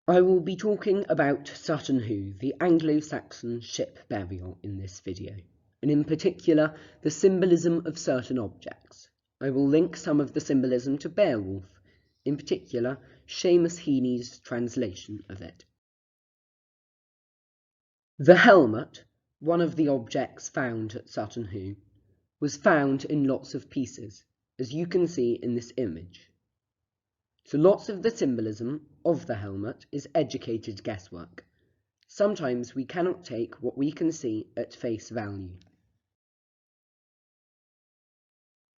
I will be talking about Sutton Hoo, the Anglo-Saxon ship burial in this video, and in particular the symbolism of certain objects. I will link some of the symbolism to Beowulf, in particular Seamus Heaney's translation of it. The helmet, one of the objects found at Sutton Hoo, was found in lots of pieces, as you can see in this image. So lots of the symbolism of the helmet is educated guesswork. Sometimes we cannot take what we can see at face value.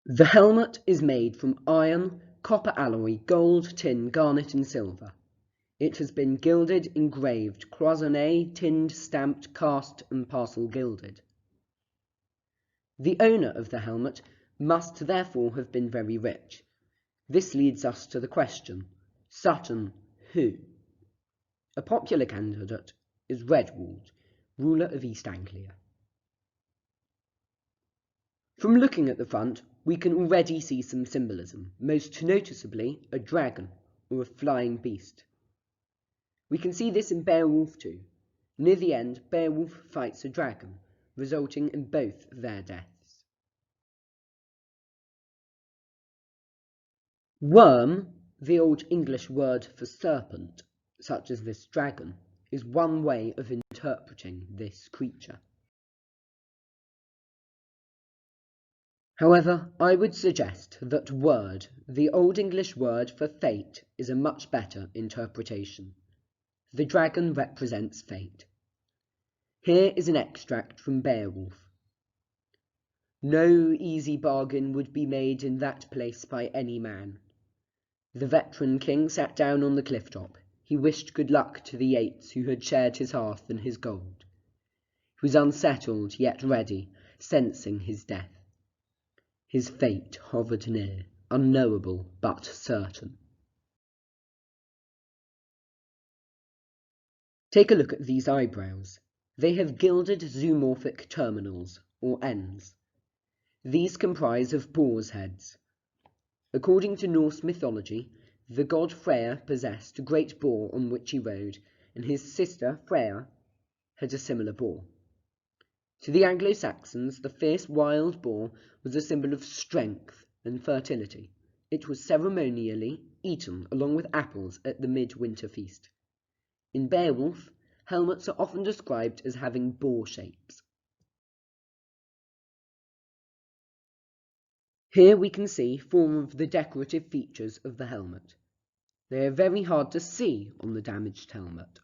The helmet is made from iron, copper alloy, gold, tin, garnet and silver. It has been gilded, engraved, cloisonné, tinned, stamped, cast and parcel gilded. The owner of the helmet must therefore have been very rich. This leads us to the question, Sutton Hoo? A popular candidate is Redwald, ruler of East Anglia. From looking at the front, we can already see some symbolism, most noticeably a dragon, or a flying beast. We can see this in Beowulf too. Near the end, Beowulf fights a dragon, resulting in both their deaths. Worm, the Old English word for serpent, such as this dragon, is one way of interpreting this creature. However, I would suggest that word, the Old English word for fate, is a much better interpretation. The dragon represents fate. Here is an extract from Beowulf. No easy bargain would be made in that place by any man. The veteran king sat down on the cliff top. He wished good luck to the Yeats who had shared his hearth and his gold. He was unsettled yet ready, sensing his death. His fate hovered near, unknowable but certain. Take a look at these eyebrows. They have gilded zoomorphic terminals, or ends. These comprise of boar's heads. According to Norse mythology, the god Freyr possessed a great boar on which he rode, and his sister Freya had a similar boar. To the Anglo-Saxons, the fierce wild boar was a symbol of strength and fertility. It was ceremonially eaten along with apples at the midwinter feast. In Beowulf, helmets are often described as having boar shapes. Here we can see four of the decorative features of the helmet. They are very hard to see on the damaged helmet.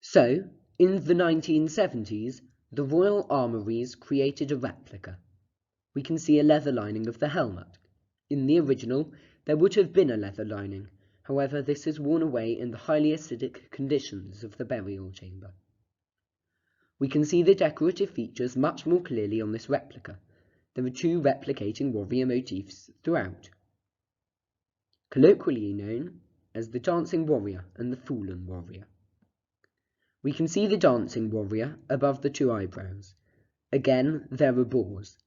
So, in the 1970s, the Royal Armouries created a replica. We can see a leather lining of the helmet. In the original, there would have been a leather lining, however this is worn away in the highly acidic conditions of the burial chamber. We can see the decorative features much more clearly on this replica. There are two replicating warrior motifs throughout, colloquially known as the dancing warrior and the fallen warrior. We can see the dancing warrior above the two eyebrows. Again, there are boars.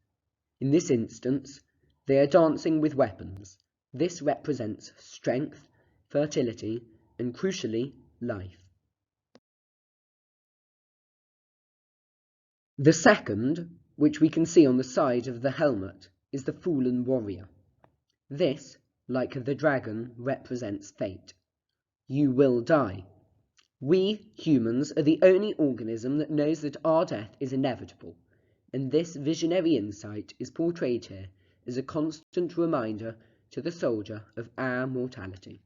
In this instance, they are dancing with weapons. This represents strength, fertility, and crucially, life. The second, which we can see on the side of the helmet, is the fallen warrior. This, like the dragon, represents fate. You will die. We, humans, are the only organism that knows that our death is inevitable, and this visionary insight is portrayed here as a constant reminder to the soldier of our mortality.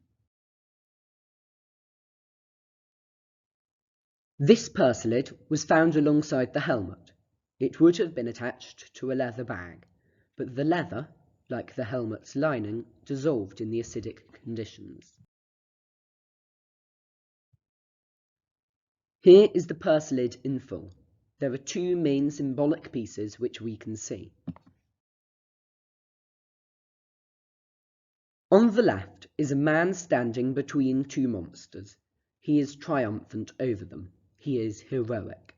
This persilid was found alongside the helmet. It would have been attached to a leather bag, but the leather, like the helmet's lining, dissolved in the acidic conditions. Here is the persilid in full. There are two main symbolic pieces which we can see. On the left is a man standing between two monsters. He is triumphant over them. He is heroic.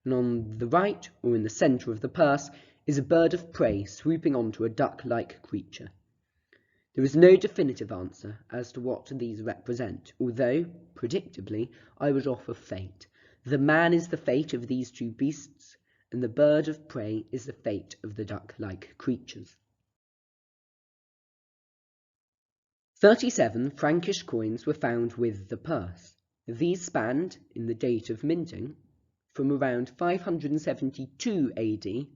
And on the right, or in the centre of the purse, is a bird of prey swooping onto a duck-like creature. There is no definitive answer as to what these represent, although, predictably, I would offer fate. The man is the fate of these two beasts, and the bird of prey is the fate of the duck-like creatures. 37 Frankish coins were found with the purse. These spanned, in the date of minting, from around 572 AD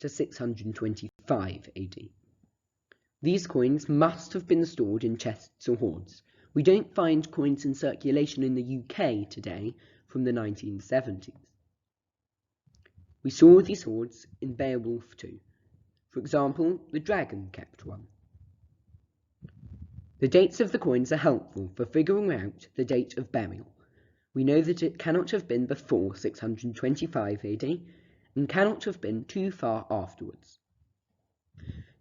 to 625 AD. These coins must have been stored in chests or hoards. We don't find coins in circulation in the UK today from the 1970s. We saw these hoards in Beowulf 2. For example, the dragon kept one. The dates of the coins are helpful for figuring out the date of burial. We know that it cannot have been before 625 AD and cannot have been too far afterwards.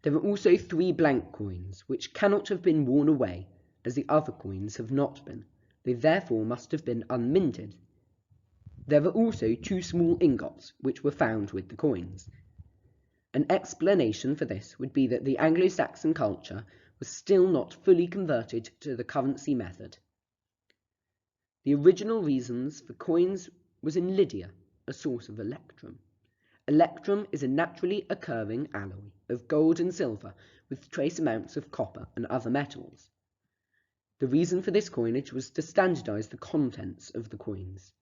There are also 3 blank coins, which cannot have been worn away, as the other coins have not been. They therefore must have been unminted. There are also 2 small ingots, which were found with the coins. An explanation for this would be that the Anglo-Saxon culture was still not fully converted to the currency method. The original reasons for coins was in Lydia, a source of electrum. Electrum is a naturally occurring alloy of gold and silver with trace amounts of copper and other metals. The reason for this coinage was to standardize the contents of the coins.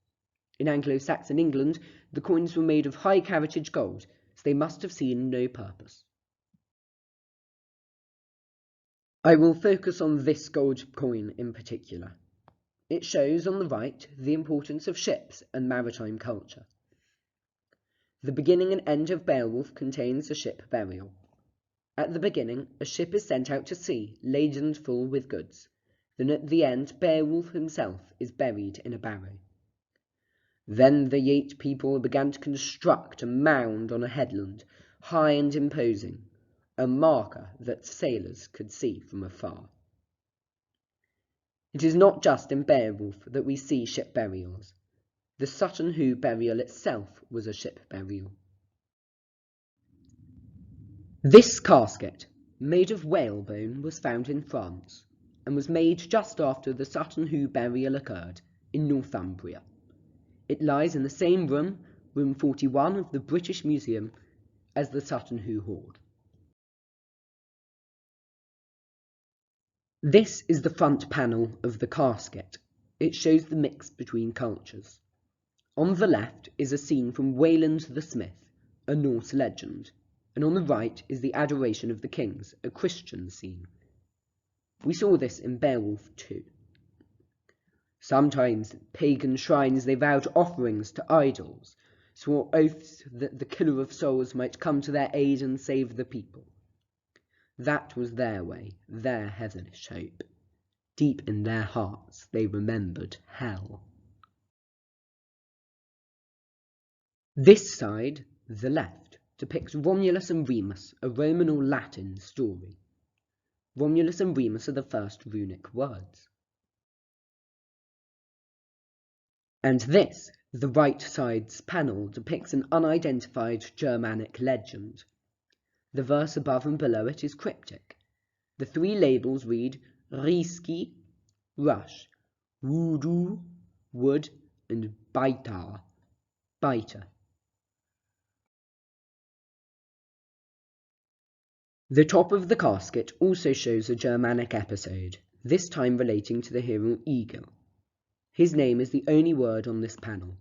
In Anglo-Saxon England, the coins were made of high caratage gold, so they must have seen no purpose. I will focus on this gold coin in particular. It shows on the right the importance of ships and maritime culture. The beginning and end of Beowulf contains a ship burial. At the beginning, a ship is sent out to sea, laden full with goods. Then at the end, Beowulf himself is buried in a barrow. Then the Geat people began to construct a mound on a headland, high and imposing, a marker that sailors could see from afar. It is not just in Beowulf that we see ship burials. The Sutton Hoo burial itself was a ship burial. This casket, made of whalebone, was found in France, and was made just after the Sutton Hoo burial occurred, in Northumbria. It lies in the same room, room 41 of the British Museum, as the Sutton Hoo hoard. This is the front panel of the casket. It shows the mix between cultures. On the left is a scene from Wayland the Smith, a Norse legend, and on the right is the Adoration of the Kings, a Christian scene. We saw this in Beowulf 2. Sometimes at pagan shrines they vowed offerings to idols, swore oaths that the killer of souls might come to their aid and save the people. That was their way, their heathenish hope. Deep in their hearts they remembered hell. This side, the left, depicts Romulus and Remus, a Roman or Latin story. Romulus and Remus are the first runic words. And this, the right side's panel, depicts an unidentified Germanic legend. The verse above and below it is cryptic. The 3 labels read Riski, rush, Wudu, wood, and Baitar, biter. The top of the casket also shows a Germanic episode, this time relating to the hero Egil. His name is the only word on this panel.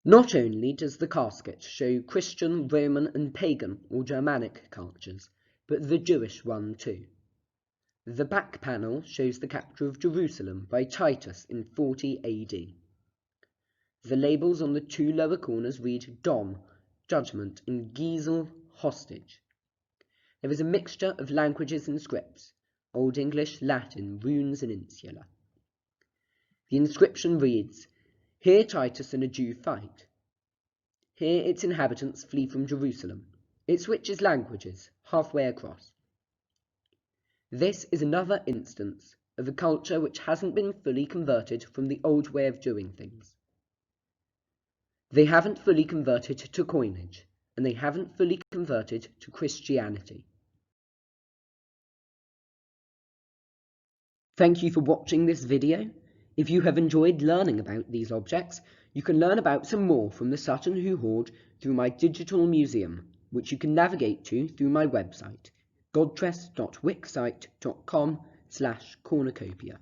Not only does the casket show Christian, Roman and pagan or Germanic cultures, but the Jewish one too. The back panel shows the capture of Jerusalem by Titus in 40 AD. The labels on the 2 lower corners read Dom, judgment, and Giesel, hostage. There is a mixture of languages and scripts, Old English, Latin, runes and insula. The inscription reads, "Here Titus and a Jew fight. Here its inhabitants flee from Jerusalem. It switches languages, halfway across." This is another instance of a culture which hasn't been fully converted from the old way of doing things. They haven't fully converted to coinage, and they haven't fully converted to Christianity. Thank you for watching this video. If you have enjoyed learning about these objects, you can learn about some more from the Sutton Hoo Hoard through my digital museum, which you can navigate to through my website, godtress.wixsite.com/cornucopia.